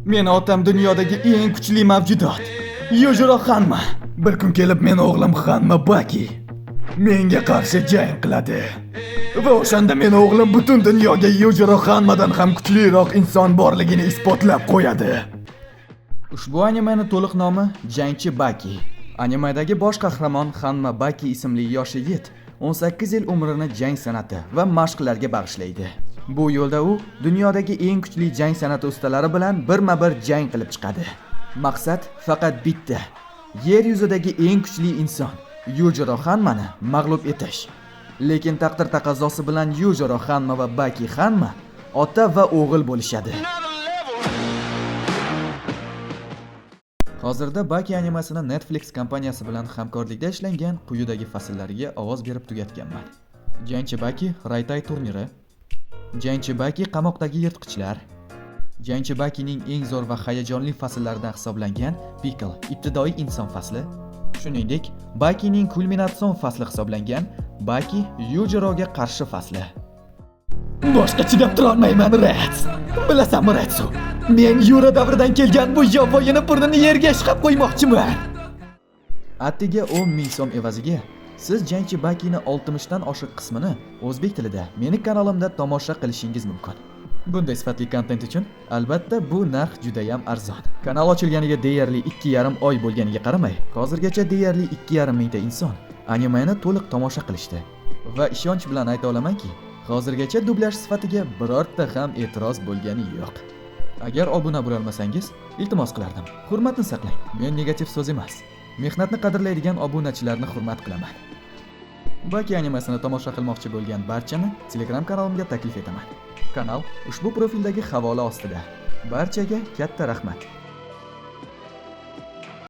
Meni otam dunyodagi eng kuchli mavjudot. Yujiro Hanma. Bir kun kelib meni o'g'lim Hanma Baki menga qarshi jang qiladi. Va o'shanda meni o'g'lim butun dunyoga Yujiro Hanmadan ham kuchliroq inson borligini isbotlab qo'yadi. Ushbu animening to'liq nomi Jangchi Baki. Animedagi bosh qahramon Hanma Baki ismli yosh yigit 18 yil umrini jang san'ati va mashqlarga bag'ishlaydi. Bu yo'lda u dunyodagi eng kuchli jang san'ati ustalari bilan birma-bir jang qilib chiqadi. Maqsad faqat bitta: yer yuzidagi eng kuchli inson Yujiro Hanmani mag'lub etish. Lekin taqdir taqozosi bilan Yujiro Hanma va Baki Hanma ota va o'g'il bo'lishadi. Hozirda Baki animasini Netflix kompaniyasi bilan hamkorlikda ishlangan quyidagi fasllariga ovoz berib tugatganman. Jangchi Baki Raytai turniri, Jangchi Baki qamoqdagi yirtqichlar, Jangchi Bakining eng zo'r va hayajonli fasllaridan hisoblangan Pickle ibtidoiy inson fasli, shuningdek Bakining kulminatsion fasli hisoblangan Baki Yujiroga qarshi fasli. Boshqa chidab tura olmayman, Rats. Bilasanmi, Ratsu? Men Yura davridan kelgan bu yovvoyini burnini yerga ishqab qo'ymoqchiman. Attiga 10 ming so'm evaziga siz Jangchi Bakini 60 dan oshiq qismini o'zbek tilida meni kanalimda tomosha qilishingiz mumkin. Bunday sifatli kontent uchun albatta bu narx juda ham arzon. Kanal ochilganiga deyarli 2,5 oy bo'lganiga qaramay, hozirgacha deyarli 2,5 mingta inson animeni to'liq tomosha qilishdi. Va ishonch bilan ayta olamanki, hozirgacha dublyaj sifatiga birorta ham e'tiroz bo'lgani yo'q. Agar obuna bo'la olmasangiz, iltimos qilardim, hurmatni saqlang. Men negativ so'z emas, mehnatni qadrlaydigan obunachilarni hurmat qilaman. Baki animasini tomosha qilmoqchi bo'lgan barchani Telegram kanalimga taklif etaman. Kanal ushbu profildagi havola ostida. Barchaga katta rahmat.